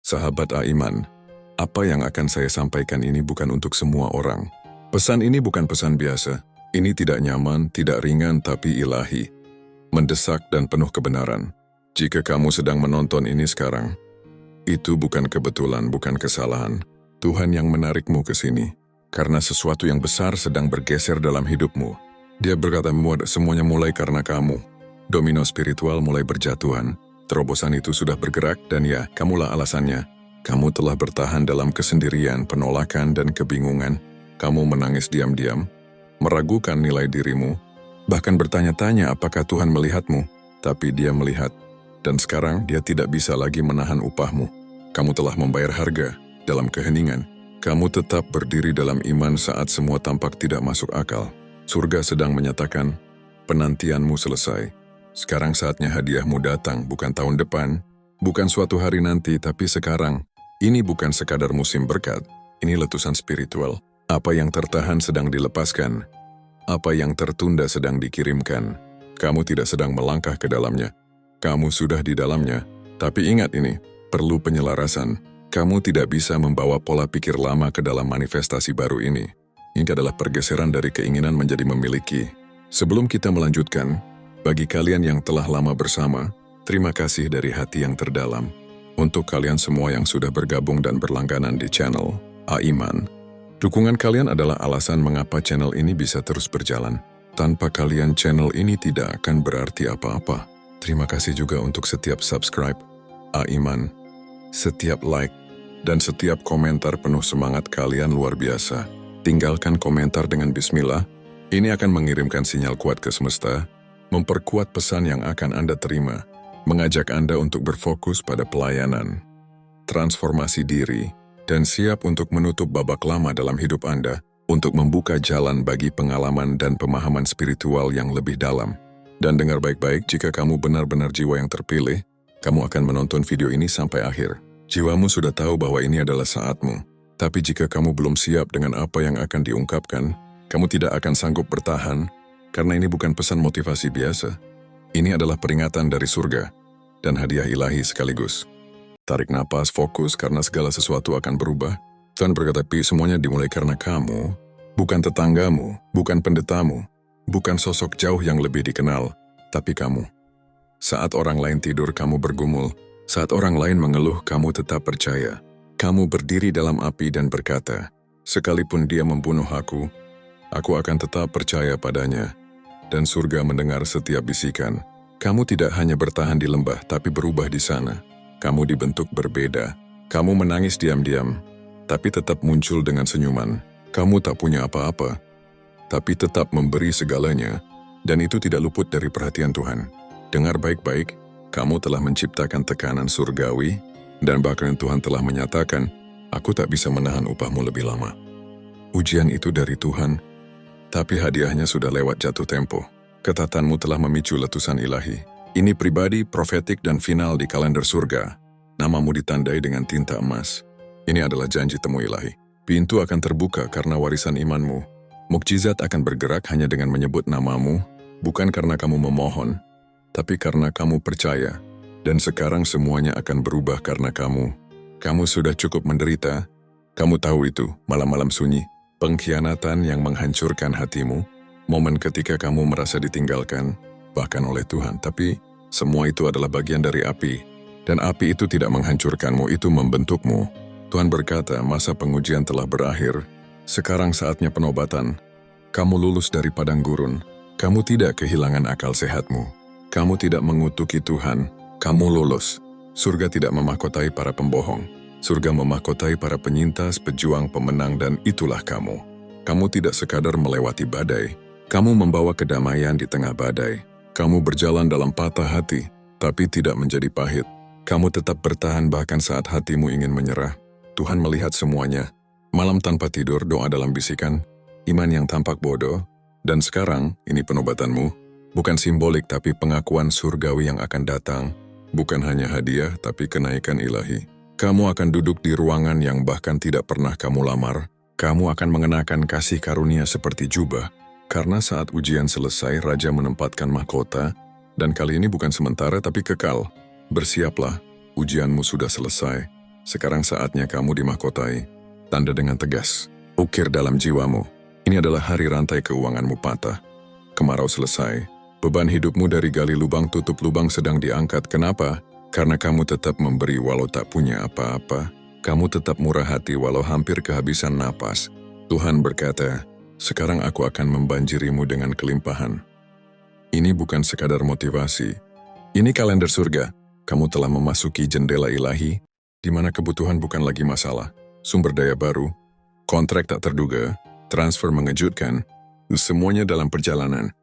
Sahabat Aiman, apa yang akan saya sampaikan ini bukan untuk semua orang. Pesan ini bukan pesan biasa. Ini tidak nyaman, tidak ringan, tapi ilahi. Mendesak dan penuh kebenaran. Jika kamu sedang menonton ini sekarang, itu bukan kebetulan, bukan kesalahan. Tuhan yang menarikmu ke sini. Karena sesuatu yang besar sedang bergeser dalam hidupmu. Dia berkata, semuanya mulai karena kamu. Domino spiritual mulai berjatuhan. Terobosan itu sudah bergerak dan ya, kamulah alasannya. Kamu telah bertahan dalam kesendirian, penolakan, dan kebingungan. Kamu menangis diam-diam, meragukan nilai dirimu, bahkan bertanya-tanya apakah Tuhan melihatmu. Tapi Dia melihat, dan sekarang Dia tidak bisa lagi menahan upahmu. Kamu telah membayar harga dalam keheningan. Kamu tetap berdiri dalam iman saat semua tampak tidak masuk akal. Surga sedang menyatakan, penantianmu selesai. Sekarang saatnya hadiahmu datang, bukan tahun depan, bukan suatu hari nanti, tapi sekarang. Ini bukan sekadar musim berkat, ini letusan spiritual. Apa yang tertahan sedang dilepaskan. Apa yang tertunda sedang dikirimkan. Kamu tidak sedang melangkah ke dalamnya. Kamu sudah di dalamnya. Tapi ingat ini, perlu penyelarasan. Kamu tidak bisa membawa pola pikir lama ke dalam manifestasi baru ini. Ini adalah pergeseran dari keinginan menjadi memiliki. Sebelum kita melanjutkan, bagi kalian yang telah lama bersama, terima kasih dari hati yang terdalam. Untuk kalian semua yang sudah bergabung dan berlangganan di channel Aiman, dukungan kalian adalah alasan mengapa channel ini bisa terus berjalan. Tanpa kalian channel ini tidak akan berarti apa-apa. Terima kasih juga untuk setiap subscribe Aiman, setiap like, dan setiap komentar penuh semangat kalian luar biasa. Tinggalkan komentar dengan bismillah, ini akan mengirimkan sinyal kuat ke semesta, memperkuat pesan yang akan Anda terima, mengajak Anda untuk berfokus pada pelayanan, transformasi diri, dan siap untuk menutup babak lama dalam hidup Anda, untuk membuka jalan bagi pengalaman dan pemahaman spiritual yang lebih dalam. Dan dengar baik-baik, jika kamu benar-benar jiwa yang terpilih, kamu akan menonton video ini sampai akhir. Jiwamu sudah tahu bahwa ini adalah saatmu. Tapi jika kamu belum siap dengan apa yang akan diungkapkan, kamu tidak akan sanggup bertahan, karena ini bukan pesan motivasi biasa. Ini adalah peringatan dari surga dan hadiah ilahi sekaligus. Tarik napas, fokus, karena segala sesuatu akan berubah. Tuhan berkata, semuanya dimulai karena kamu, bukan tetanggamu, bukan pendetamu, bukan sosok jauh yang lebih dikenal, tapi kamu. Saat orang lain tidur, kamu bergumul. Saat orang lain mengeluh, kamu tetap percaya. Kamu berdiri dalam api dan berkata, sekalipun dia membunuh aku akan tetap percaya padanya. Dan surga mendengar setiap bisikan. Kamu tidak hanya bertahan di lembah, tapi berubah di sana. Kamu dibentuk berbeda. Kamu menangis diam-diam, tapi tetap muncul dengan senyuman. Kamu tak punya apa-apa, tapi tetap memberi segalanya, dan itu tidak luput dari perhatian Tuhan. Dengar baik-baik, kamu telah menciptakan tekanan surgawi, dan bahkan Tuhan telah menyatakan, aku tak bisa menahan upahmu lebih lama. Ujian itu dari Tuhan, tapi hadiahnya sudah lewat jatuh tempo. Ketatanmu telah memicu letusan ilahi. Ini pribadi, profetik, dan final di kalender surga. Namamu ditandai dengan tinta emas. Ini adalah janji temu ilahi. Pintu akan terbuka karena warisan imanmu. Mukjizat akan bergerak hanya dengan menyebut namamu, bukan karena kamu memohon, tapi karena kamu percaya. Dan sekarang semuanya akan berubah karena kamu. Kamu sudah cukup menderita. Kamu tahu itu, malam-malam sunyi. Pengkhianatan yang menghancurkan hatimu, momen ketika kamu merasa ditinggalkan, bahkan oleh Tuhan. Tapi semua itu adalah bagian dari api. Dan api itu tidak menghancurkanmu, itu membentukmu. Tuhan berkata, masa pengujian telah berakhir. Sekarang saatnya penobatan. Kamu lulus dari padang gurun. Kamu tidak kehilangan akal sehatmu. Kamu tidak mengutuki Tuhan. Kamu lulus. Surga tidak memahkotai para pembohong. Surga memahkotai para penyintas, pejuang, pemenang, dan itulah kamu. Kamu tidak sekadar melewati badai. Kamu membawa kedamaian di tengah badai. Kamu berjalan dalam patah hati, tapi tidak menjadi pahit. Kamu tetap bertahan bahkan saat hatimu ingin menyerah. Tuhan melihat semuanya. Malam tanpa tidur, doa dalam bisikan, iman yang tampak bodoh, dan sekarang, ini penobatanmu. Bukan simbolik, tapi pengakuan surgawi yang akan datang. Bukan hanya hadiah, tapi kenaikan ilahi. Kamu akan duduk di ruangan yang bahkan tidak pernah kamu lamar. Kamu akan mengenakan kasih karunia seperti jubah. Karena saat ujian selesai, Raja menempatkan mahkota, dan kali ini bukan sementara tapi kekal. Bersiaplah, ujianmu sudah selesai. Sekarang saatnya kamu dimahkotai. Tanda dengan tegas. Ukir dalam jiwamu. Ini adalah hari rantai keuanganmu patah. Kemarau selesai. Beban hidupmu dari gali lubang tutup lubang sedang diangkat. Kenapa? Karena kamu tetap memberi walau tak punya apa-apa. Kamu tetap murah hati walau hampir kehabisan napas. Tuhan berkata, sekarang aku akan membanjirimu dengan kelimpahan. Ini bukan sekadar motivasi. Ini kalender surga. Kamu telah memasuki jendela ilahi, di mana kebutuhan bukan lagi masalah. Sumber daya baru, kontrak tak terduga, transfer mengejutkan, semuanya dalam perjalanan.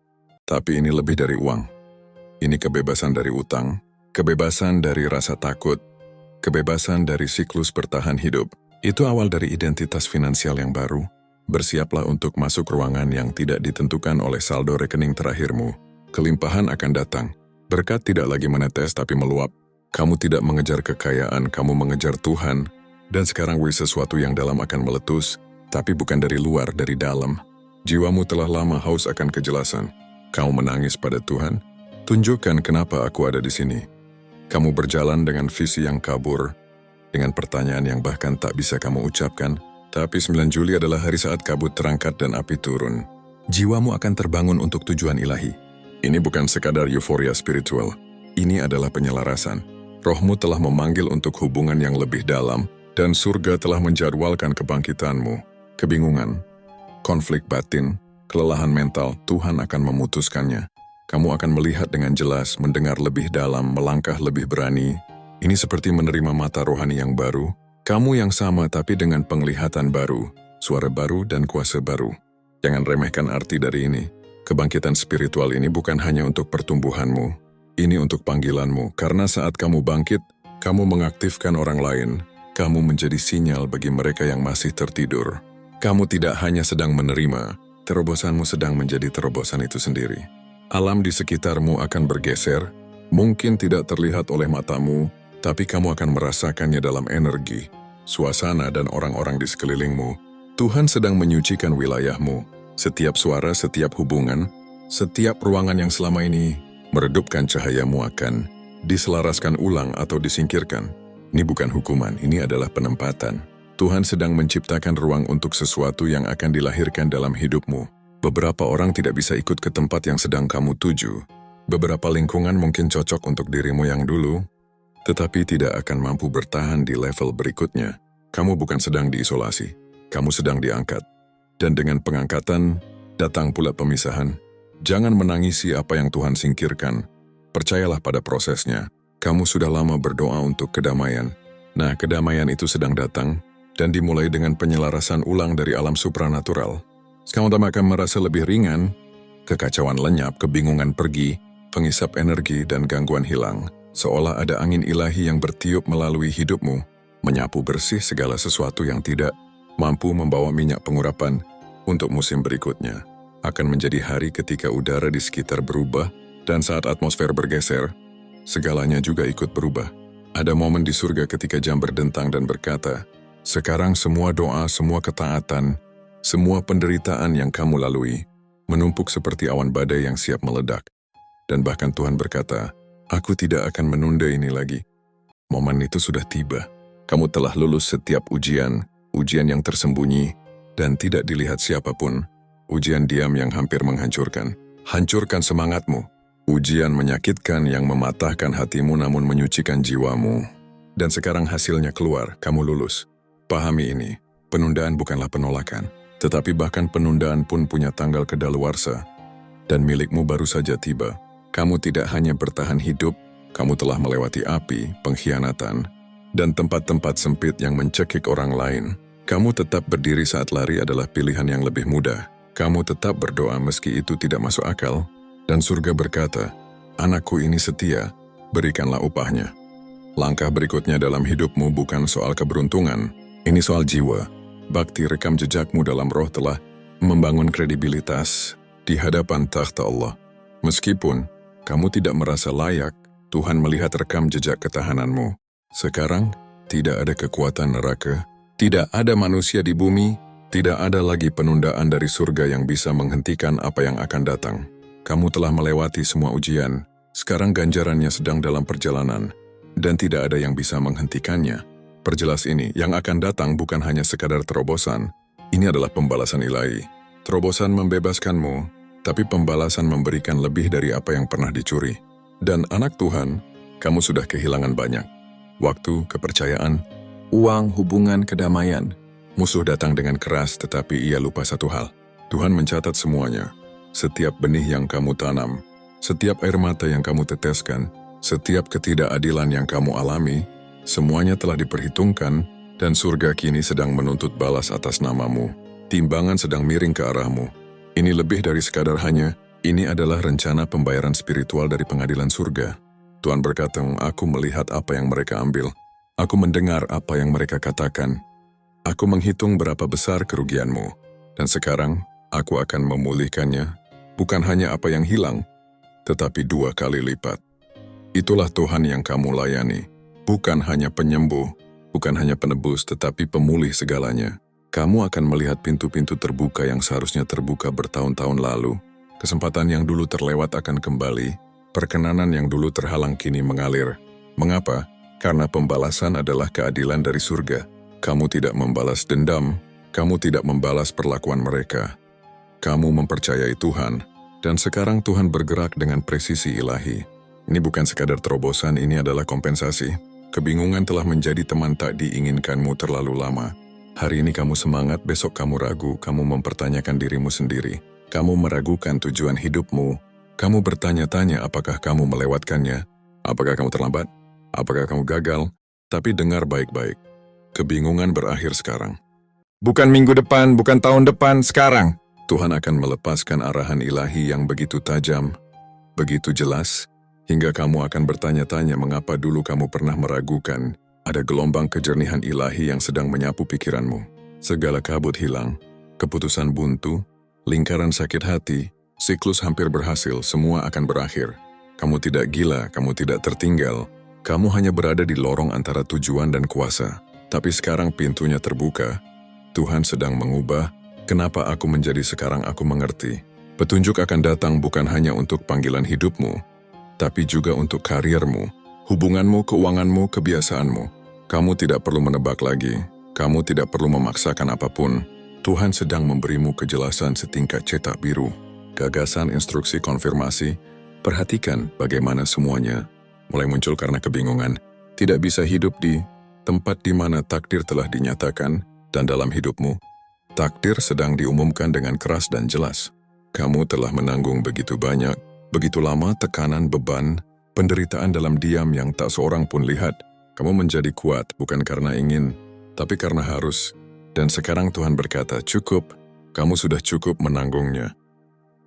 Tapi ini lebih dari uang. Ini kebebasan dari utang, kebebasan dari rasa takut, kebebasan dari siklus bertahan hidup. Itu awal dari identitas finansial yang baru. Bersiaplah untuk masuk ruangan yang tidak ditentukan oleh saldo rekening terakhirmu. Kelimpahan akan datang. Berkat tidak lagi menetes tapi meluap. Kamu tidak mengejar kekayaan, kamu mengejar Tuhan. Dan sekarang sesuatu yang dalam akan meletus, tapi bukan dari luar, dari dalam. Jiwamu telah lama haus akan kejelasan. Kamu menangis pada Tuhan. Tunjukkan kenapa aku ada di sini. Kamu berjalan dengan visi yang kabur, dengan pertanyaan yang bahkan tak bisa kamu ucapkan. Tapi 9 Juli adalah hari saat kabut terangkat dan api turun. Jiwamu akan terbangun untuk tujuan ilahi. Ini bukan sekadar euforia spiritual. Ini adalah penyelarasan. Rohmu telah memanggil untuk hubungan yang lebih dalam, dan surga telah menjadwalkan kebangkitanmu. Kebingungan, konflik batin, kelelahan mental, Tuhan akan memutuskannya. Kamu akan melihat dengan jelas, mendengar lebih dalam, melangkah lebih berani. Ini seperti menerima mata rohani yang baru. Kamu yang sama tapi dengan penglihatan baru, suara baru dan kuasa baru. Jangan remehkan arti dari ini. Kebangkitan spiritual ini bukan hanya untuk pertumbuhanmu. Ini untuk panggilanmu, karena saat kamu bangkit, kamu mengaktifkan orang lain. Kamu menjadi sinyal bagi mereka yang masih tertidur. Kamu tidak hanya sedang menerima, terobosanmu sedang menjadi terobosan itu sendiri. Alam di sekitarmu akan bergeser, mungkin tidak terlihat oleh matamu, tapi kamu akan merasakannya dalam energi, suasana dan orang-orang di sekelilingmu. Tuhan sedang menyucikan wilayahmu. Setiap suara, setiap hubungan, setiap ruangan yang selama ini meredupkan cahayamu akan diselaraskan ulang atau disingkirkan. Ini bukan hukuman, ini adalah penempatan. Tuhan sedang menciptakan ruang untuk sesuatu yang akan dilahirkan dalam hidupmu. Beberapa orang tidak bisa ikut ke tempat yang sedang kamu tuju. Beberapa lingkungan mungkin cocok untuk dirimu yang dulu, tetapi tidak akan mampu bertahan di level berikutnya. Kamu bukan sedang diisolasi, kamu sedang diangkat. Dan dengan pengangkatan, datang pula pemisahan. Jangan menangisi apa yang Tuhan singkirkan. Percayalah pada prosesnya. Kamu sudah lama berdoa untuk kedamaian. Nah, kedamaian itu sedang datang, dan dimulai dengan penyelarasan ulang dari alam supranatural. Kamu akan merasa lebih ringan, kekacauan lenyap, kebingungan pergi, pengisap energi dan gangguan hilang. Seolah ada angin ilahi yang bertiup melalui hidupmu, menyapu bersih segala sesuatu yang tidak mampu membawa minyak pengurapan untuk musim berikutnya. Akan menjadi hari ketika udara di sekitar berubah, dan saat atmosfer bergeser, segalanya juga ikut berubah. Ada momen di surga ketika jam berdentang dan berkata, sekarang semua doa, semua ketaatan, semua penderitaan yang kamu lalui, menumpuk seperti awan badai yang siap meledak. Dan bahkan Tuhan berkata, aku tidak akan menunda ini lagi. Momen itu sudah tiba. Kamu telah lulus setiap ujian yang tersembunyi, dan tidak dilihat siapapun. Ujian diam yang hampir menghancurkan. Hancurkan semangatmu. Ujian menyakitkan yang mematahkan hatimu namun menyucikan jiwamu. Dan sekarang hasilnya keluar, kamu lulus. Pahami ini, penundaan bukanlah penolakan, tetapi bahkan penundaan pun punya tanggal kedaluarsa. Dan milikmu baru saja tiba. Kamu tidak hanya bertahan hidup, kamu telah melewati api, pengkhianatan, dan tempat-tempat sempit yang mencekik orang lain. Kamu tetap berdiri saat lari adalah pilihan yang lebih mudah. Kamu tetap berdoa meski itu tidak masuk akal. Dan surga berkata, anakku ini setia, berikanlah upahnya. Langkah berikutnya dalam hidupmu bukan soal keberuntungan. Ini soal jiwa. Bakti rekam jejakmu dalam roh telah membangun kredibilitas di hadapan takhta Allah. Meskipun kamu tidak merasa layak, Tuhan melihat rekam jejak ketahananmu. Sekarang, tidak ada kekuatan neraka. Tidak ada manusia di bumi, tidak ada lagi penundaan dari surga yang bisa menghentikan apa yang akan datang. Kamu telah melewati semua ujian, sekarang ganjarannya sedang dalam perjalanan, dan tidak ada yang bisa menghentikannya. Perjelas ini, yang akan datang bukan hanya sekadar terobosan, ini adalah pembalasan ilahi. Terobosan membebaskanmu, tapi pembalasan memberikan lebih dari apa yang pernah dicuri. Dan anak Tuhan, kamu sudah kehilangan banyak. Waktu, kepercayaan, uang, hubungan, kedamaian. Musuh datang dengan keras tetapi ia lupa satu hal. Tuhan mencatat semuanya. Setiap benih yang kamu tanam, setiap air mata yang kamu teteskan, setiap ketidakadilan yang kamu alami, semuanya telah diperhitungkan dan surga kini sedang menuntut balas atas namamu. Timbangan sedang miring ke arahmu. Ini lebih dari sekadar hanya, ini adalah rencana pembayaran spiritual dari pengadilan surga. Tuhan berkata, aku melihat apa yang mereka ambil. Aku mendengar apa yang mereka katakan. Aku menghitung berapa besar kerugianmu. Dan sekarang, aku akan memulihkannya. Bukan hanya apa yang hilang, tetapi 2 kali lipat. Itulah Tuhan yang kamu layani. Bukan hanya penyembuh, bukan hanya penebus, tetapi pemulih segalanya. Kamu akan melihat pintu-pintu terbuka yang seharusnya terbuka bertahun-tahun lalu. Kesempatan yang dulu terlewat akan kembali. Perkenanan yang dulu terhalang kini mengalir. Mengapa? Karena pembalasan adalah keadilan dari surga. Kamu tidak membalas dendam, kamu tidak membalas perlakuan mereka. Kamu mempercayai Tuhan, dan sekarang Tuhan bergerak dengan presisi ilahi. Ini bukan sekadar terobosan, ini adalah kompensasi. Kebingungan telah menjadi teman tak diinginkanmu terlalu lama. Hari ini kamu semangat, besok kamu ragu, kamu mempertanyakan dirimu sendiri. Kamu meragukan tujuan hidupmu. Kamu bertanya-tanya apakah kamu melewatkannya, apakah kamu terlambat, apakah kamu gagal. Tapi dengar baik-baik, kebingungan berakhir sekarang. Bukan minggu depan, bukan tahun depan, sekarang. Tuhan akan melepaskan arahan ilahi yang begitu tajam, begitu jelas, hingga kamu akan bertanya-tanya mengapa dulu kamu pernah meragukan. Ada gelombang kejernihan ilahi yang sedang menyapu pikiranmu. Segala kabut hilang, keputusan buntu, lingkaran sakit hati, siklus hampir berhasil, semua akan berakhir. Kamu tidak gila, kamu tidak tertinggal. Kamu hanya berada di lorong antara tujuan dan kuasa. Tapi sekarang pintunya terbuka. Tuhan sedang mengubah. Kenapa aku menjadi sekarang aku mengerti. Petunjuk akan datang bukan hanya untuk panggilan hidupmu, tapi juga untuk karirmu, hubunganmu, keuanganmu, kebiasaanmu. Kamu tidak perlu menebak lagi. Kamu tidak perlu memaksakan apapun. Tuhan sedang memberimu kejelasan setingkat cetak biru. Gagasan, instruksi, konfirmasi. Perhatikan bagaimana semuanya mulai muncul karena kebingungan. Tidak bisa hidup di tempat di mana takdir telah dinyatakan, dan dalam hidupmu, takdir sedang diumumkan dengan keras dan jelas. Kamu telah menanggung begitu banyak, begitu lama tekanan, beban, penderitaan dalam diam yang tak seorang pun lihat. Kamu menjadi kuat bukan karena ingin, tapi karena harus. Dan sekarang Tuhan berkata, cukup, kamu sudah cukup menanggungnya.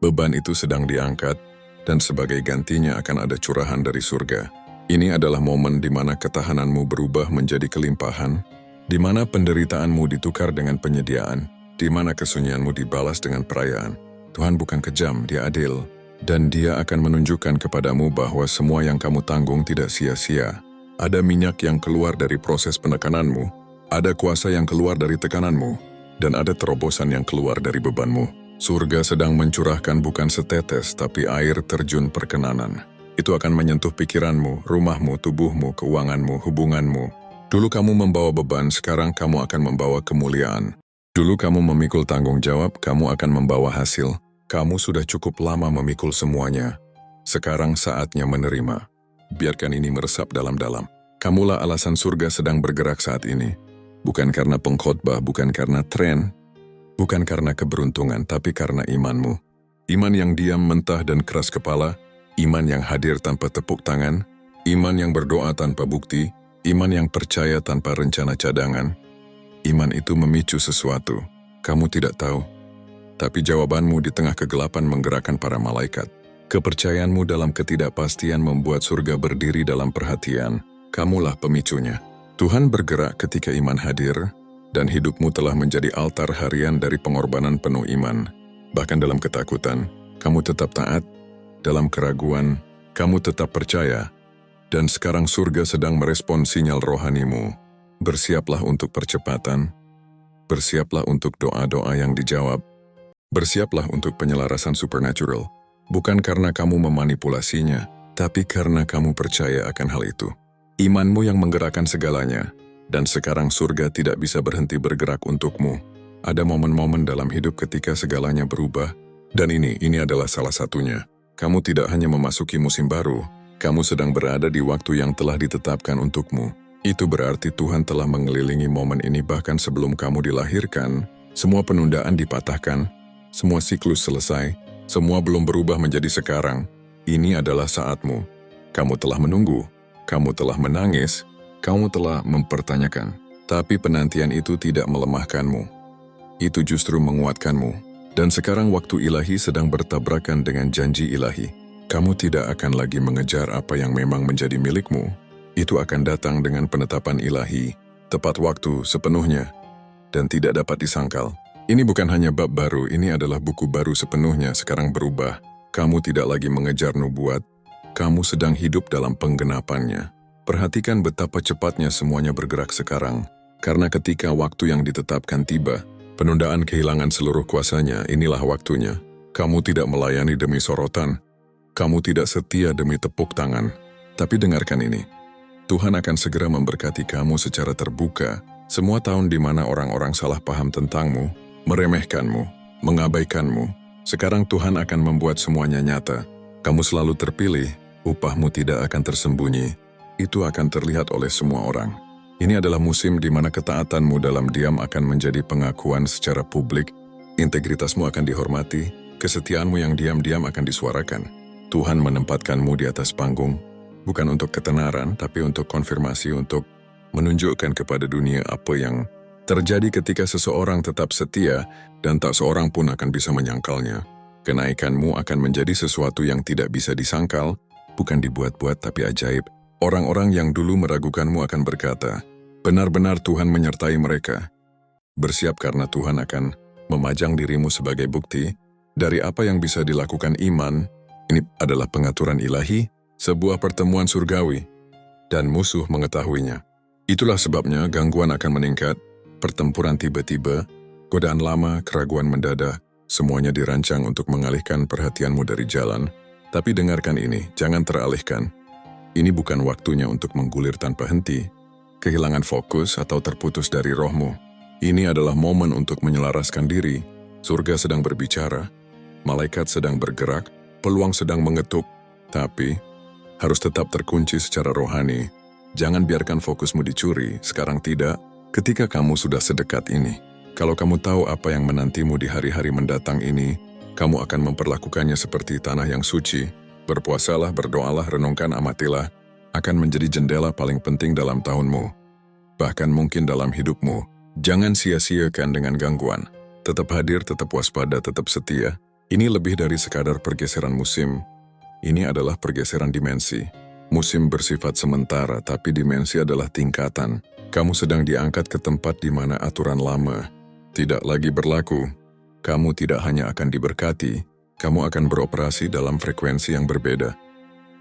Beban itu sedang diangkat, dan sebagai gantinya akan ada curahan dari surga. Ini adalah momen di mana ketahananmu berubah menjadi kelimpahan, di mana penderitaanmu ditukar dengan penyediaan, di mana kesunyianmu dibalas dengan perayaan. Tuhan bukan kejam, Dia adil. Dan Dia akan menunjukkan kepadamu bahwa semua yang kamu tanggung tidak sia-sia. Ada minyak yang keluar dari proses penekananmu, ada kuasa yang keluar dari tekananmu, dan ada terobosan yang keluar dari bebanmu. Surga sedang mencurahkan bukan setetes, tapi air terjun perkenanan. Itu akan menyentuh pikiranmu, rumahmu, tubuhmu, keuanganmu, hubunganmu. Dulu kamu membawa beban, sekarang kamu akan membawa kemuliaan. Dulu kamu memikul tanggung jawab, kamu akan membawa hasil. Kamu sudah cukup lama memikul semuanya. Sekarang saatnya menerima. Biarkan ini meresap dalam-dalam. Kamulah alasan surga sedang bergerak saat ini. Bukan karena pengkhotbah, bukan karena tren, bukan karena keberuntungan, tapi karena imanmu. Iman yang diam, mentah, dan keras kepala. Iman yang hadir tanpa tepuk tangan. Iman yang berdoa tanpa bukti. Iman yang percaya tanpa rencana cadangan. Iman itu memicu sesuatu. Kamu tidak tahu. Tapi jawabanmu di tengah kegelapan menggerakkan para malaikat. Kepercayaanmu dalam ketidakpastian membuat surga berdiri dalam perhatian. Kamulah pemicunya. Tuhan bergerak ketika iman hadir, dan hidupmu telah menjadi altar harian dari pengorbanan penuh iman. Bahkan dalam ketakutan, kamu tetap taat. Dalam keraguan, kamu tetap percaya. Dan sekarang surga sedang merespon sinyal rohanimu. Bersiaplah untuk percepatan. Bersiaplah untuk doa-doa yang dijawab. Bersiaplah untuk penyelarasan supernatural, bukan karena kamu memanipulasinya, tapi karena kamu percaya akan hal itu. Imanmu yang menggerakkan segalanya. Dan sekarang surga tidak bisa berhenti bergerak untukmu. Ada momen-momen dalam hidup ketika segalanya berubah, dan ini adalah salah satunya. Kamu tidak hanya memasuki musim baru, kamu sedang berada di waktu yang telah ditetapkan untukmu. Itu berarti Tuhan telah mengelilingi momen ini bahkan sebelum kamu dilahirkan. Semua penundaan dipatahkan, semua siklus selesai, semua belum berubah menjadi sekarang. Ini adalah saatmu. Kamu telah menunggu, kamu telah menangis, kamu telah mempertanyakan. Tapi penantian itu tidak melemahkanmu. Itu justru menguatkanmu. Dan sekarang waktu ilahi sedang bertabrakan dengan janji ilahi. Kamu tidak akan lagi mengejar apa yang memang menjadi milikmu. Itu akan datang dengan penetapan ilahi, tepat waktu sepenuhnya, dan tidak dapat disangkal. Ini bukan hanya bab baru, ini adalah buku baru sepenuhnya sekarang berubah. Kamu tidak lagi mengejar nubuat, kamu sedang hidup dalam penggenapannya. Perhatikan betapa cepatnya semuanya bergerak sekarang, karena ketika waktu yang ditetapkan tiba, penundaan kehilangan seluruh kuasanya. Inilah waktunya. Kamu tidak melayani demi sorotan, kamu tidak setia demi tepuk tangan. Tapi dengarkan ini, Tuhan akan segera memberkati kamu secara terbuka. Semua tahun di mana orang-orang salah paham tentangmu, meremehkanmu, mengabaikanmu, sekarang Tuhan akan membuat semuanya nyata. Kamu selalu terpilih, upahmu tidak akan tersembunyi. Itu akan terlihat oleh semua orang. Ini adalah musim di mana ketaatanmu dalam diam akan menjadi pengakuan secara publik, integritasmu akan dihormati, kesetiaanmu yang diam-diam akan disuarakan. Tuhan menempatkanmu di atas panggung, bukan untuk ketenaran, tapi untuk konfirmasi, untuk menunjukkan kepada dunia apa yang terjadi ketika seseorang tetap setia dan tak seorang pun akan bisa menyangkalnya. Kenaikanmu akan menjadi sesuatu yang tidak bisa disangkal, bukan dibuat-buat tapi ajaib. Orang-orang yang dulu meragukanmu akan berkata, benar-benar Tuhan menyertai mereka. Bersiap karena Tuhan akan memajang dirimu sebagai bukti dari apa yang bisa dilakukan iman. Ini adalah pengaturan ilahi, sebuah pertemuan surgawi, dan musuh mengetahuinya. Itulah sebabnya gangguan akan meningkat, pertempuran tiba-tiba, godaan lama, keraguan mendadak, semuanya dirancang untuk mengalihkan perhatianmu dari jalan. Tapi dengarkan ini, jangan teralihkan. Ini bukan waktunya untuk menggulir tanpa henti, kehilangan fokus atau terputus dari rohmu. Ini adalah momen untuk menyelaraskan diri. Surga sedang berbicara, malaikat sedang bergerak, peluang sedang mengetuk, tapi harus tetap terkunci secara rohani. Jangan biarkan fokusmu dicuri, sekarang tidak, ketika kamu sudah sedekat ini. Kalau kamu tahu apa yang menantimu di hari-hari mendatang ini, kamu akan memperlakukannya seperti tanah yang suci. Berpuasalah, berdoalah, renungkan, amatilah, akan menjadi jendela paling penting dalam tahunmu. Bahkan mungkin dalam hidupmu. Jangan sia-siakan dengan gangguan. Tetap hadir, tetap waspada, tetap setia. Ini lebih dari sekadar pergeseran musim. Ini adalah pergeseran dimensi. Musim bersifat sementara, tapi dimensi adalah tingkatan. Kamu sedang diangkat ke tempat di mana aturan lama tidak lagi berlaku. Kamu tidak hanya akan diberkati, kamu akan beroperasi dalam frekuensi yang berbeda.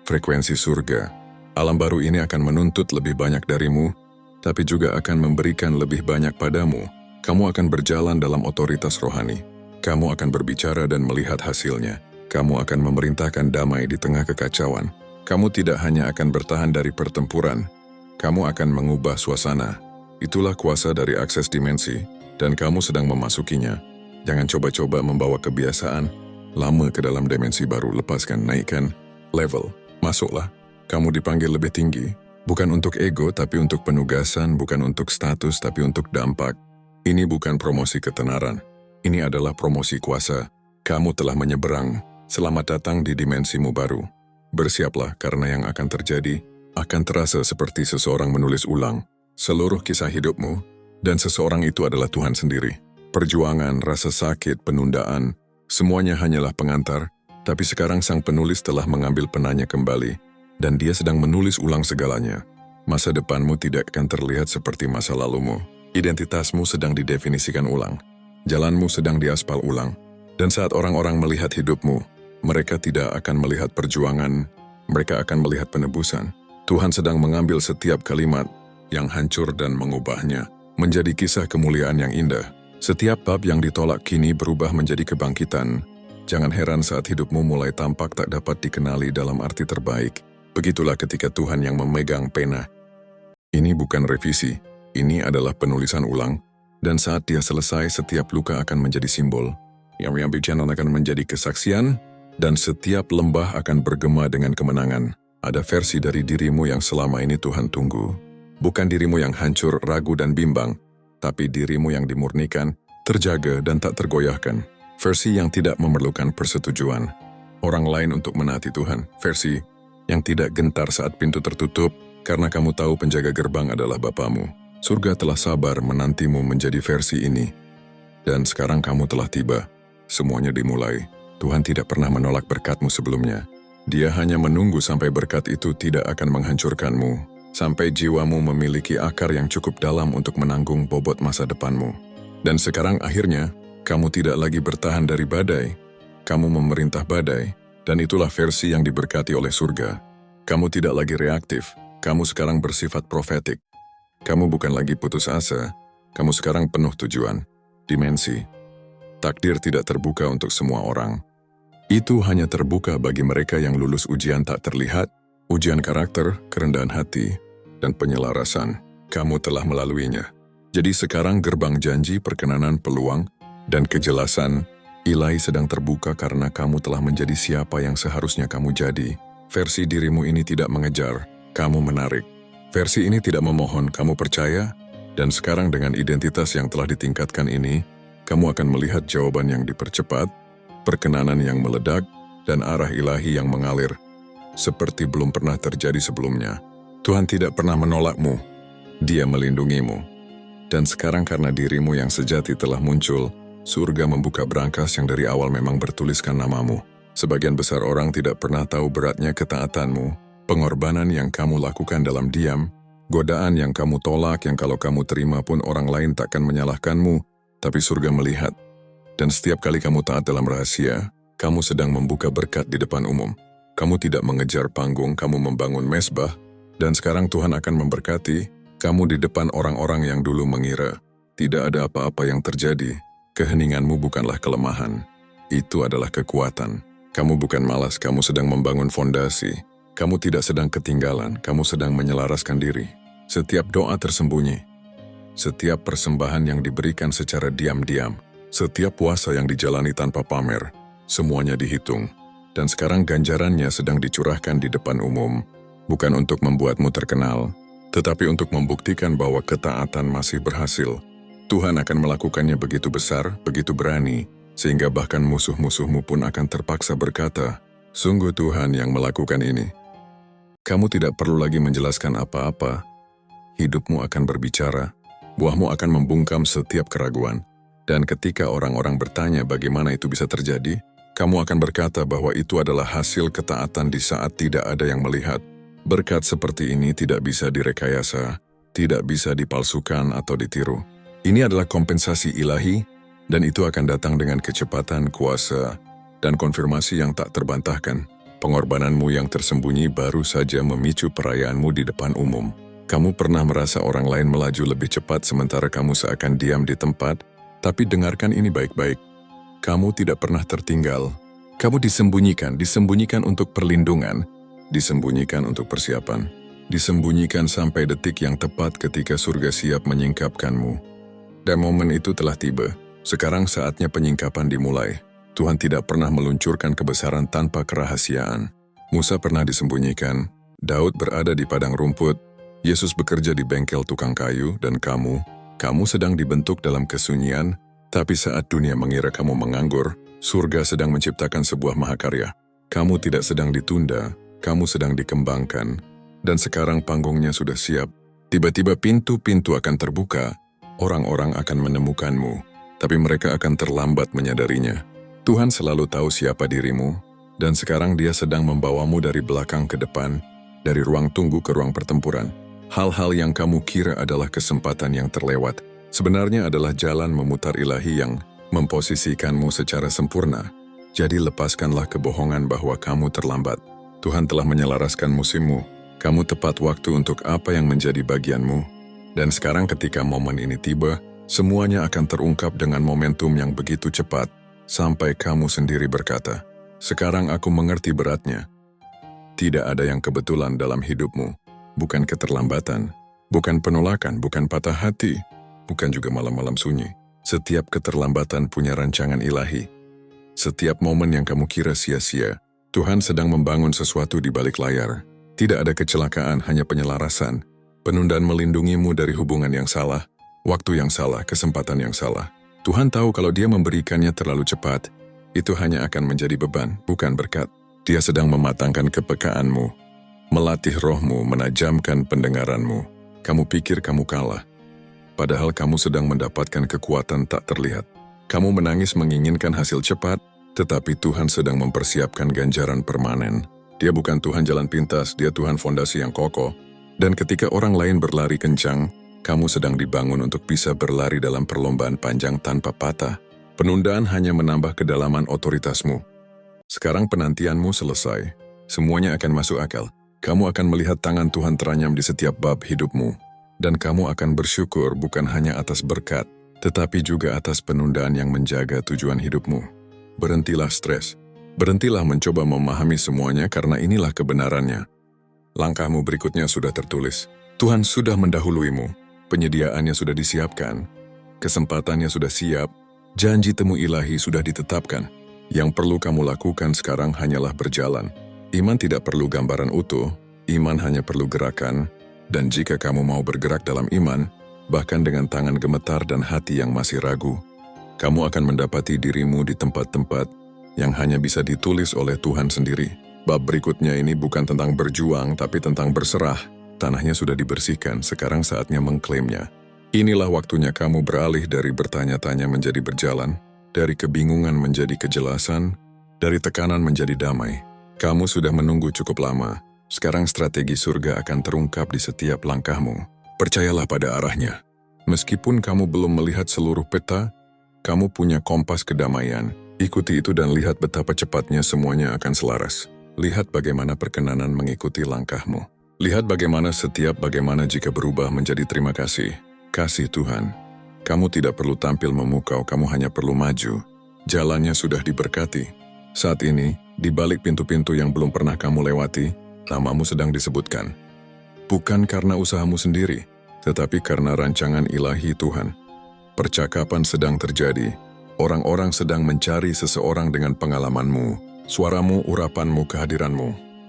Frekuensi surga. Alam baru ini akan menuntut lebih banyak darimu, tapi juga akan memberikan lebih banyak padamu. Kamu akan berjalan dalam otoritas rohani. Kamu akan berbicara dan melihat hasilnya. Kamu akan memerintahkan damai di tengah kekacauan. Kamu tidak hanya akan bertahan dari pertempuran, kamu akan mengubah suasana. Itulah kuasa dari akses dimensi, dan kamu sedang memasukinya. Jangan coba-coba membawa kebiasaan lama ke dalam dimensi baru. Lepaskan, naikkan level. Masuklah. Kamu dipanggil lebih tinggi, bukan untuk ego, tapi untuk penugasan, bukan untuk status, tapi untuk dampak. Ini bukan promosi ketenaran. Ini adalah promosi kuasa. Kamu telah menyeberang. Selamat datang di dimensimu baru. Bersiaplah, karena yang akan terjadi akan terasa seperti seseorang menulis ulang seluruh kisah hidupmu, dan seseorang itu adalah Tuhan sendiri. Perjuangan, rasa sakit, penundaan, semuanya hanyalah pengantar, tapi sekarang sang penulis telah mengambil penanya kembali, dan dia sedang menulis ulang segalanya. Masa depanmu tidak akan terlihat seperti masa lalumu. Identitasmu sedang didefinisikan ulang. Jalanmu sedang diaspal ulang. Dan saat orang-orang melihat hidupmu, mereka tidak akan melihat perjuangan, mereka akan melihat penebusan. Tuhan sedang mengambil setiap kalimat yang hancur dan mengubahnya menjadi kisah kemuliaan yang indah. Setiap bab yang ditolak kini berubah menjadi kebangkitan. Jangan heran saat hidupmu mulai tampak tak dapat dikenali dalam arti terbaik. Begitulah ketika Tuhan yang memegang pena. Ini bukan revisi, Ini adalah penulisan ulang, dan saat dia selesai, setiap luka akan menjadi simbol. Yang bicara akan menjadi kesaksian, dan setiap lembah akan bergema dengan kemenangan. Ada versi dari dirimu yang selama ini Tuhan tunggu. Bukan dirimu yang hancur, ragu, dan bimbang, tapi dirimu yang dimurnikan, terjaga, dan tak tergoyahkan. Versi yang tidak memerlukan persetujuan orang lain untuk menaati Tuhan. Versi yang tidak gentar saat pintu tertutup, karena kamu tahu penjaga gerbang adalah Bapamu. Surga telah sabar menantimu menjadi versi ini. Dan sekarang kamu telah tiba. Semuanya dimulai. Tuhan tidak pernah menolak berkat-Mu sebelumnya. Dia hanya menunggu sampai berkat itu tidak akan menghancurkanmu, sampai jiwamu memiliki akar yang cukup dalam untuk menanggung bobot masa depanmu. Dan sekarang akhirnya, kamu tidak lagi bertahan dari badai, kamu memerintah badai, dan itulah versi yang diberkati oleh surga. Kamu tidak lagi reaktif, kamu sekarang bersifat profetik. Kamu bukan lagi putus asa, kamu sekarang penuh tujuan, dimensi. Takdir tidak terbuka untuk semua orang. Itu hanya terbuka bagi mereka yang lulus ujian tak terlihat, ujian karakter, kerendahan hati, dan penyelarasan. Kamu telah melaluinya. Jadi sekarang gerbang janji, perkenanan, peluang, dan kejelasan ilahi sedang terbuka karena kamu telah menjadi siapa yang seharusnya kamu jadi. Versi dirimu ini tidak mengejar, kamu menarik. Versi ini tidak memohon, kamu percaya, dan sekarang dengan identitas yang telah ditingkatkan ini, kamu akan melihat jawaban yang dipercepat, perkenanan yang meledak, dan arah ilahi yang mengalir, seperti belum pernah terjadi sebelumnya. Tuhan tidak pernah menolakmu, Dia melindungimu. Dan sekarang karena dirimu yang sejati telah muncul, surga membuka brankas yang dari awal memang bertuliskan namamu. Sebagian besar orang tidak pernah tahu beratnya ketaatanmu, pengorbanan yang kamu lakukan dalam diam, godaan yang kamu tolak yang kalau kamu terima pun orang lain takkan menyalahkanmu, tapi surga melihat. Dan setiap kali kamu taat dalam rahasia, kamu sedang membuka berkat di depan umum. Kamu tidak mengejar panggung, kamu membangun mesbah, dan sekarang Tuhan akan memberkati kamu di depan orang-orang yang dulu mengira tidak ada apa-apa yang terjadi. Keheninganmu bukanlah kelemahan, itu adalah kekuatan. Kamu bukan malas, kamu sedang membangun fondasi. Kamu tidak sedang ketinggalan, kamu sedang menyelaraskan diri. Setiap doa tersembunyi, setiap persembahan yang diberikan secara diam-diam, setiap puasa yang dijalani tanpa pamer, semuanya dihitung. Dan sekarang ganjarannya sedang dicurahkan di depan umum, bukan untuk membuatmu terkenal, tetapi untuk membuktikan bahwa ketaatan masih berhasil. Tuhan akan melakukannya begitu besar, begitu berani, sehingga bahkan musuh-musuhmu pun akan terpaksa berkata, "Sungguh Tuhan yang melakukan ini." Kamu tidak perlu lagi menjelaskan apa-apa. Hidupmu akan berbicara, buahmu akan membungkam setiap keraguan. Dan ketika orang-orang bertanya bagaimana itu bisa terjadi, kamu akan berkata bahwa itu adalah hasil ketaatan di saat tidak ada yang melihat. Berkat seperti ini tidak bisa direkayasa, tidak bisa dipalsukan atau ditiru. Ini adalah kompensasi ilahi, dan itu akan datang dengan kecepatan, kuasa, dan konfirmasi yang tak terbantahkan. Pengorbananmu yang tersembunyi baru saja memicu perayaanmu di depan umum. Kamu pernah merasa orang lain melaju lebih cepat sementara kamu seakan diam di tempat. Tapi dengarkan ini baik-baik. Kamu tidak pernah tertinggal. Kamu disembunyikan untuk perlindungan, disembunyikan untuk persiapan, disembunyikan sampai detik yang tepat ketika surga siap menyingkapkanmu. Dan momen itu telah tiba. Sekarang saatnya penyingkapan dimulai. Tuhan tidak pernah meluncurkan kebesaran tanpa kerahasiaan. Musa pernah disembunyikan, Daud berada di padang rumput, Yesus bekerja di bengkel tukang kayu, dan kamu sedang dibentuk dalam kesunyian, tapi saat dunia mengira kamu menganggur, surga sedang menciptakan sebuah mahakarya. Kamu tidak sedang ditunda, kamu sedang dikembangkan, dan sekarang panggungnya sudah siap. Tiba-tiba pintu-pintu akan terbuka, orang-orang akan menemukanmu, tapi mereka akan terlambat menyadarinya. Tuhan selalu tahu siapa dirimu, dan sekarang Dia sedang membawamu dari belakang ke depan, dari ruang tunggu ke ruang pertempuran. Hal-hal yang kamu kira adalah kesempatan yang terlewat, sebenarnya adalah jalan memutar ilahi yang memposisikanmu secara sempurna. Jadi lepaskanlah kebohongan bahwa kamu terlambat. Tuhan telah menyelaraskan musimmu, kamu tepat waktu untuk apa yang menjadi bagianmu. Dan sekarang ketika momen ini tiba, semuanya akan terungkap dengan momentum yang begitu cepat, sampai kamu sendiri berkata, "Sekarang aku mengerti beratnya." Tidak ada yang kebetulan dalam hidupmu. Bukan keterlambatan, Bukan penolakan, bukan patah hati, bukan juga malam-malam sunyi. Setiap keterlambatan punya rancangan ilahi. Setiap momen yang kamu kira sia-sia, Tuhan sedang membangun sesuatu di balik layar. Tidak ada kecelakaan, hanya penyelarasan. Penundaan melindungimu dari hubungan yang salah, waktu yang salah, kesempatan yang salah. Tuhan tahu kalau Dia memberikannya terlalu cepat, itu hanya akan menjadi beban, bukan berkat. Dia sedang mematangkan kepekaanmu, melatih rohmu, menajamkan pendengaranmu. Kamu pikir kamu kalah, padahal kamu sedang mendapatkan kekuatan tak terlihat. Kamu menangis menginginkan hasil cepat, tetapi Tuhan sedang mempersiapkan ganjaran permanen. Dia bukan Tuhan jalan pintas, Dia Tuhan fondasi yang kokoh. Dan ketika orang lain berlari kencang, kamu sedang dibangun untuk bisa berlari dalam perlombaan panjang tanpa patah. Penundaan hanya menambah kedalaman otoritasmu. Sekarang penantianmu selesai. Semuanya akan masuk akal. Kamu akan melihat tangan Tuhan teranyam di setiap bab hidupmu. Dan kamu akan bersyukur bukan hanya atas berkat, tetapi juga atas penundaan yang menjaga tujuan hidupmu. Berhentilah stres. Berhentilah mencoba memahami semuanya karena inilah kebenarannya. Langkahmu berikutnya sudah tertulis. Tuhan sudah mendahuluimu. Penyediaannya sudah disiapkan. Kesempatannya sudah siap. Janji temu ilahi sudah ditetapkan. Yang perlu kamu lakukan sekarang hanyalah berjalan. Iman tidak perlu gambaran utuh. Iman hanya perlu gerakan. Dan jika kamu mau bergerak dalam iman, bahkan dengan tangan gemetar dan hati yang masih ragu, kamu akan mendapati dirimu di tempat-tempat yang hanya bisa ditulis oleh Tuhan sendiri. Bab berikutnya ini bukan tentang berjuang, tapi tentang berserah. Tanahnya sudah dibersihkan, sekarang saatnya mengklaimnya. Inilah waktunya kamu beralih dari bertanya-tanya menjadi berjalan, dari kebingungan menjadi kejelasan, dari tekanan menjadi damai. Kamu sudah menunggu cukup lama, sekarang strategi surga akan terungkap di setiap langkahmu. Percayalah pada arahnya. Meskipun kamu belum melihat seluruh peta, kamu punya kompas kedamaian. Ikuti itu dan lihat betapa cepatnya semuanya akan selaras. Lihat bagaimana perkenanan mengikuti langkahmu. Lihat bagaimana jika berubah menjadi terima kasih. Kasih Tuhan. Kamu tidak perlu tampil memukau, kamu hanya perlu maju. Jalannya sudah diberkati. Saat ini, di balik pintu-pintu yang belum pernah kamu lewati, namamu sedang disebutkan. Bukan karena usahamu sendiri, tetapi karena rancangan ilahi Tuhan. Percakapan sedang terjadi. Orang-orang sedang mencari seseorang dengan pengalamanmu, suaramu, urapanmu, kehadiranmu.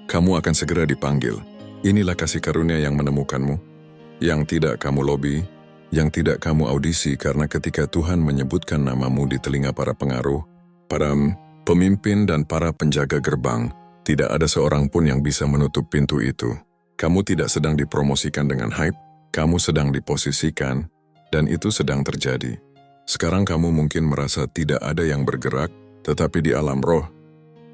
Kamu akan segera dipanggil. Inilah kasih karunia yang menemukanmu, yang tidak kamu lobi, yang tidak kamu audisi, karena ketika Tuhan menyebutkan namamu di telinga para pengaruh, para pemimpin dan para penjaga gerbang, tidak ada seorang pun yang bisa menutup pintu itu. Kamu tidak sedang dipromosikan dengan hype, kamu sedang diposisikan, dan itu sedang terjadi. Sekarang kamu mungkin merasa tidak ada yang bergerak, tetapi di alam roh,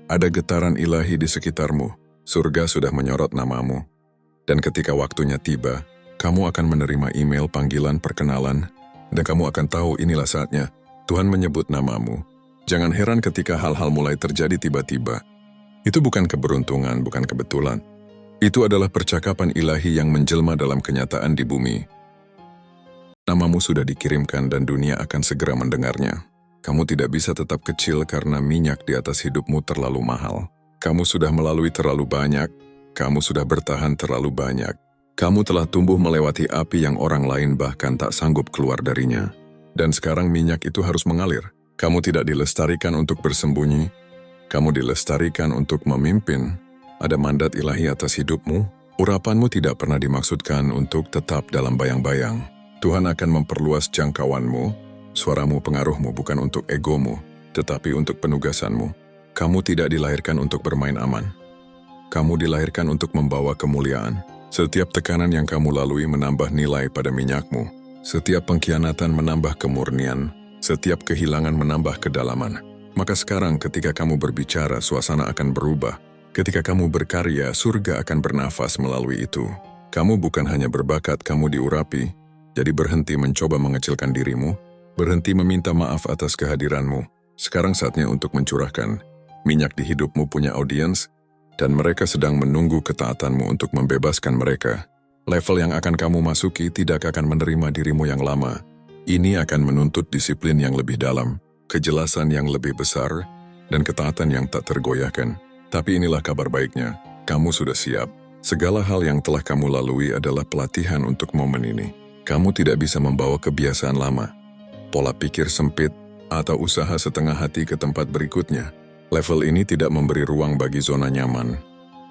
ada getaran ilahi di sekitarmu. Surga sudah menyorot namamu. Dan ketika waktunya tiba, kamu akan menerima email panggilan perkenalan, dan kamu akan tahu inilah saatnya. Tuhan menyebut namamu. Jangan heran ketika hal-hal mulai terjadi tiba-tiba. Itu bukan keberuntungan, bukan kebetulan. Itu adalah percakapan ilahi yang menjelma dalam kenyataan di bumi. Namamu sudah dikirimkan dan dunia akan segera mendengarnya. Kamu tidak bisa tetap kecil karena minyak di atas hidupmu terlalu mahal. Kamu sudah melalui terlalu banyak, kamu sudah bertahan terlalu banyak. Kamu telah tumbuh melewati api yang orang lain bahkan tak sanggup keluar darinya. Dan sekarang minyak itu harus mengalir. Kamu tidak dilestarikan untuk bersembunyi, kamu dilestarikan untuk memimpin. Ada mandat ilahi atas hidupmu. Urapanmu tidak pernah dimaksudkan untuk tetap dalam bayang-bayang. Tuhan akan memperluas jangkauanmu, suaramu, pengaruhmu bukan untuk egomu, tetapi untuk penugasanmu. Kamu tidak dilahirkan untuk bermain aman. Kamu dilahirkan untuk membawa kemuliaan. Setiap tekanan yang kamu lalui menambah nilai pada minyakmu. Setiap pengkhianatan menambah kemurnian. Setiap kehilangan menambah kedalaman. Maka sekarang ketika kamu berbicara, suasana akan berubah. Ketika kamu berkarya, surga akan bernafas melalui itu. Kamu bukan hanya berbakat, kamu diurapi. Jadi berhenti mencoba mengecilkan dirimu, berhenti meminta maaf atas kehadiranmu. Sekarang saatnya untuk mencurahkan. Minyak di hidupmu punya audiens, dan mereka sedang menunggu ketaatanmu untuk membebaskan mereka. Level yang akan kamu masuki tidak akan menerima dirimu yang lama. Ini akan menuntut disiplin yang lebih dalam, kejelasan yang lebih besar, dan ketaatan yang tak tergoyahkan. Tapi inilah kabar baiknya, kamu sudah siap. Segala hal yang telah kamu lalui adalah pelatihan untuk momen ini. Kamu tidak bisa membawa kebiasaan lama, pola pikir sempit, atau usaha setengah hati ke tempat berikutnya. Level ini tidak memberi ruang bagi zona nyaman.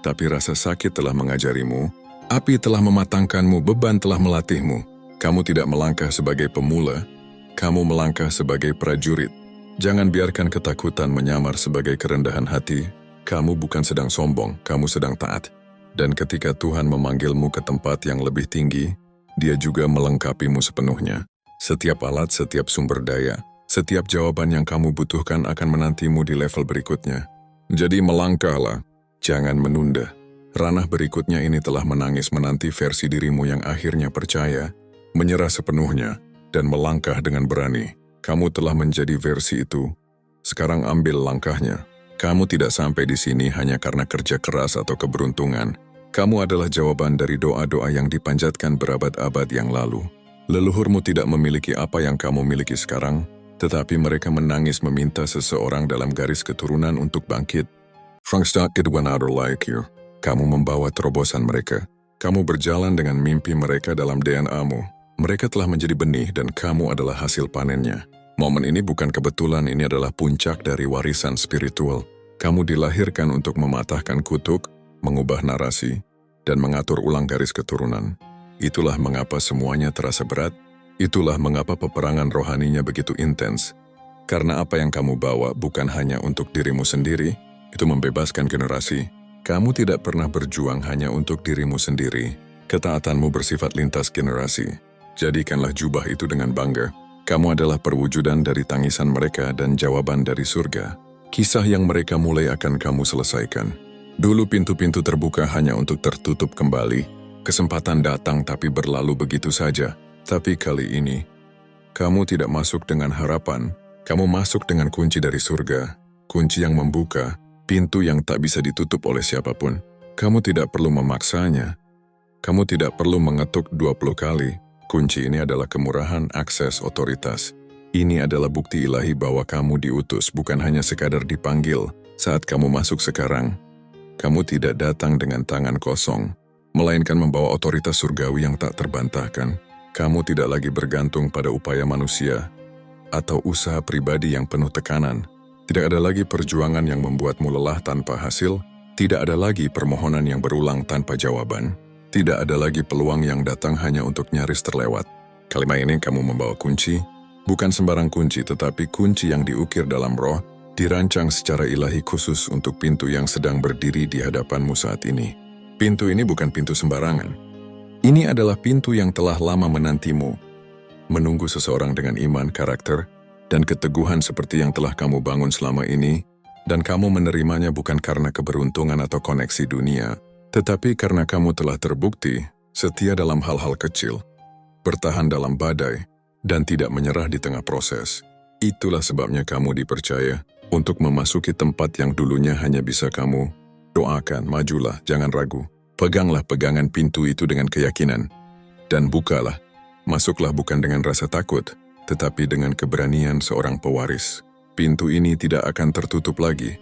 Tapi rasa sakit telah mengajarimu, api telah mematangkanmu, beban telah melatihmu. Kamu tidak melangkah sebagai pemula, kamu melangkah sebagai prajurit. Jangan biarkan ketakutan menyamar sebagai kerendahan hati. Kamu bukan sedang sombong, kamu sedang taat. Dan ketika Tuhan memanggilmu ke tempat yang lebih tinggi, Dia juga melengkapimu sepenuhnya. Setiap alat, setiap sumber daya, setiap jawaban yang kamu butuhkan akan menantimu di level berikutnya. Jadi melangkahlah, jangan menunda. Ranah berikutnya ini telah menangis menanti versi dirimu yang akhirnya percaya, menyerah sepenuhnya, dan melangkah dengan berani. Kamu telah menjadi versi itu. Sekarang ambil langkahnya. Kamu tidak sampai di sini hanya karena kerja keras atau keberuntungan. Kamu adalah jawaban dari doa-doa yang dipanjatkan berabad-abad yang lalu. Leluhurmu tidak memiliki apa yang kamu miliki sekarang, tetapi mereka menangis meminta seseorang dalam garis keturunan untuk bangkit. Frank started one other like you. Kamu membawa terobosan mereka. Kamu berjalan dengan mimpi mereka dalam DNA-mu. Mereka telah menjadi benih dan kamu adalah hasil panennya. Momen ini bukan kebetulan, ini adalah puncak dari warisan spiritual. Kamu dilahirkan untuk mematahkan kutuk, mengubah narasi, dan mengatur ulang garis keturunan. Itulah mengapa semuanya terasa berat, itulah mengapa peperangan rohaninya begitu intens. Karena apa yang kamu bawa bukan hanya untuk dirimu sendiri, itu membebaskan generasi. Kamu tidak pernah berjuang hanya untuk dirimu sendiri. Ketaatanmu bersifat lintas generasi. Jadikanlah jubah itu dengan bangga. Kamu adalah perwujudan dari tangisan mereka dan jawaban dari surga. Kisah yang mereka mulai akan kamu selesaikan. Dulu pintu-pintu terbuka hanya untuk tertutup kembali. Kesempatan datang tapi berlalu begitu saja. Tapi kali ini, kamu tidak masuk dengan harapan. Kamu masuk dengan kunci dari surga. Kunci yang membuka, pintu yang tak bisa ditutup oleh siapapun. Kamu tidak perlu memaksanya. Kamu tidak perlu mengetuk 20 kali. Kunci ini adalah kemurahan, akses, otoritas. Ini adalah bukti ilahi bahwa kamu diutus, bukan hanya sekadar dipanggil. Saat kamu masuk sekarang, kamu tidak datang dengan tangan kosong, melainkan membawa otoritas surgawi yang tak terbantahkan. Kamu tidak lagi bergantung pada upaya manusia atau usaha pribadi yang penuh tekanan. Tidak ada lagi perjuangan yang membuatmu lelah tanpa hasil. Tidak ada lagi permohonan yang berulang tanpa jawaban. Tidak ada lagi peluang yang datang hanya untuk nyaris terlewat. Kalimat ini kamu membawa kunci, bukan sembarang kunci, tetapi kunci yang diukir dalam roh, dirancang secara ilahi khusus untuk pintu yang sedang berdiri di hadapanmu saat ini. Pintu ini bukan pintu sembarangan. Ini adalah pintu yang telah lama menantimu, menunggu seseorang dengan iman, karakter, dan keteguhan seperti yang telah kamu bangun selama ini, dan kamu menerimanya bukan karena keberuntungan atau koneksi dunia, tetapi karena kamu telah terbukti setia dalam hal-hal kecil, bertahan dalam badai, dan tidak menyerah di tengah proses. Itulah sebabnya kamu dipercaya untuk memasuki tempat yang dulunya hanya bisa kamu doakan. Majulah, jangan ragu. Peganglah pegangan pintu itu dengan keyakinan. Dan bukalah. Masuklah bukan dengan rasa takut, tetapi dengan keberanian seorang pewaris. Pintu ini tidak akan tertutup lagi,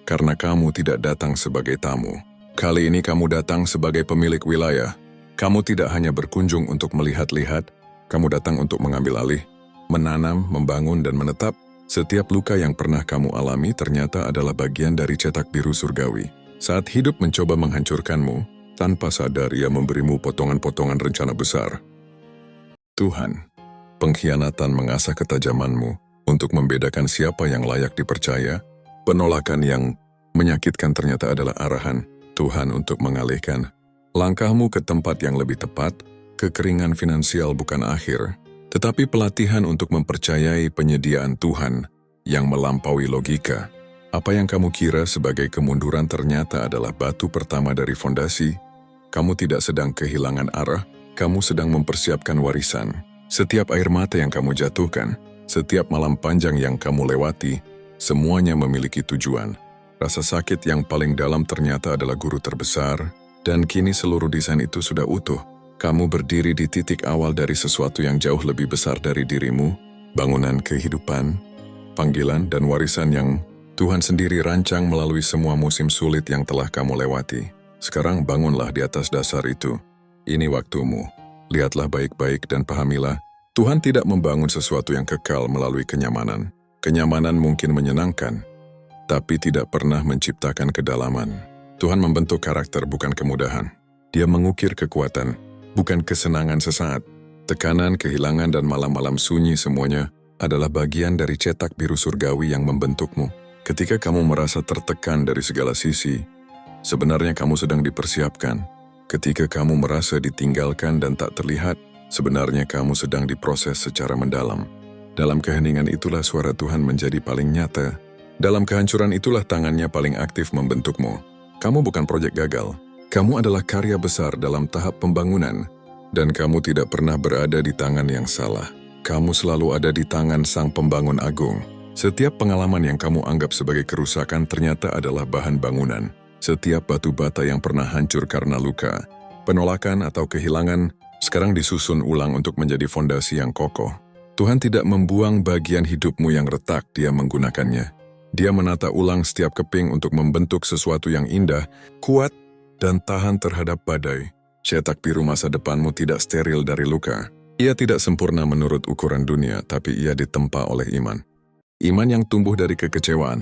karena kamu tidak datang sebagai tamu. Kali ini kamu datang sebagai pemilik wilayah. Kamu tidak hanya berkunjung untuk melihat-lihat, kamu datang untuk mengambil alih, menanam, membangun, dan menetap. Setiap luka yang pernah kamu alami ternyata adalah bagian dari cetak biru surgawi. Saat hidup mencoba menghancurkanmu, tanpa sadar ia memberimu potongan-potongan rencana besar. Tuhan, pengkhianatan mengasah ketajamanmu untuk membedakan siapa yang layak dipercaya. Penolakan yang menyakitkan ternyata adalah arahan Tuhan untuk mengalihkan langkahmu ke tempat yang lebih tepat. Kekeringan finansial bukan akhir, tetapi pelatihan untuk mempercayai penyediaan Tuhan yang melampaui logika. Apa yang kamu kira sebagai kemunduran ternyata adalah batu pertama dari fondasi. Kamu tidak sedang kehilangan arah, kamu sedang mempersiapkan warisan. Setiap air mata yang kamu jatuhkan, setiap malam panjang yang kamu lewati, semuanya memiliki tujuan. Rasa sakit yang paling dalam ternyata adalah guru terbesar, dan kini seluruh desain itu sudah utuh. Kamu berdiri di titik awal dari sesuatu yang jauh lebih besar dari dirimu, bangunan kehidupan, panggilan, dan warisan yang Tuhan sendiri rancang melalui semua musim sulit yang telah kamu lewati. Sekarang bangunlah di atas dasar itu. Ini waktumu. Lihatlah baik-baik dan pahamilah, Tuhan tidak membangun sesuatu yang kekal melalui kenyamanan. Kenyamanan mungkin menyenangkan, tapi tidak pernah menciptakan kedalaman. Tuhan membentuk karakter bukan kemudahan. Dia mengukir kekuatan, bukan kesenangan sesaat. Tekanan, kehilangan, dan malam-malam sunyi semuanya adalah bagian dari cetak biru surgawi yang membentukmu. Ketika kamu merasa tertekan dari segala sisi, sebenarnya kamu sedang dipersiapkan. Ketika kamu merasa ditinggalkan dan tak terlihat, sebenarnya kamu sedang diproses secara mendalam. Dalam keheningan itulah suara Tuhan menjadi paling nyata. Dalam kehancuran itulah tangannya paling aktif membentukmu. Kamu bukan proyek gagal. Kamu adalah karya besar dalam tahap pembangunan. Dan kamu tidak pernah berada di tangan yang salah. Kamu selalu ada di tangan Sang Pembangun Agung. Setiap pengalaman yang kamu anggap sebagai kerusakan ternyata adalah bahan bangunan. Setiap batu bata yang pernah hancur karena luka, penolakan atau kehilangan, sekarang disusun ulang untuk menjadi fondasi yang kokoh. Tuhan tidak membuang bagian hidupmu yang retak, Dia menggunakannya. Dia menata ulang setiap keping untuk membentuk sesuatu yang indah, kuat, dan tahan terhadap badai. Cetak biru masa depanmu tidak steril dari luka. Ia tidak sempurna menurut ukuran dunia, tapi ia ditempa oleh iman. Iman yang tumbuh dari kekecewaan,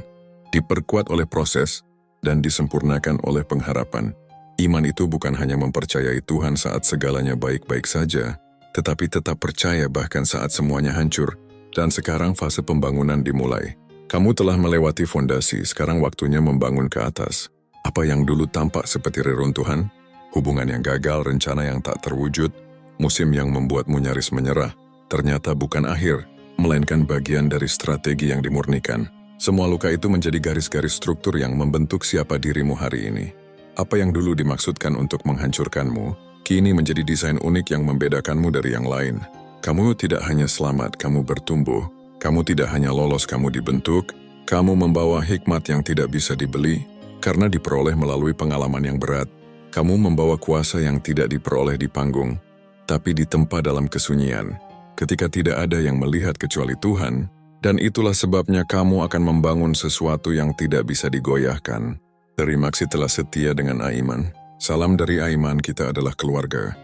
diperkuat oleh proses, dan disempurnakan oleh pengharapan. Iman itu bukan hanya mempercayai Tuhan saat segalanya baik-baik saja, tetapi tetap percaya bahkan saat semuanya hancur, dan sekarang fase pembangunan dimulai. Kamu telah melewati fondasi, sekarang waktunya membangun ke atas. Apa yang dulu tampak seperti reruntuhan, hubungan yang gagal, rencana yang tak terwujud, musim yang membuatmu nyaris menyerah, ternyata bukan akhir, melainkan bagian dari strategi yang dimurnikan. Semua luka itu menjadi garis-garis struktur yang membentuk siapa dirimu hari ini. Apa yang dulu dimaksudkan untuk menghancurkanmu, kini menjadi desain unik yang membedakanmu dari yang lain. Kamu tidak hanya selamat, kamu bertumbuh. Kamu tidak hanya lolos, kamu dibentuk. Kamu membawa hikmat yang tidak bisa dibeli, karena diperoleh melalui pengalaman yang berat. Kamu membawa kuasa yang tidak diperoleh di panggung, tapi ditempa dalam kesunyian. Ketika tidak ada yang melihat kecuali Tuhan, dan itulah sebabnya kamu akan membangun sesuatu yang tidak bisa digoyahkan. Terima kasih telah setia dengan Aiman. Salam dari Aiman, kita adalah keluarga.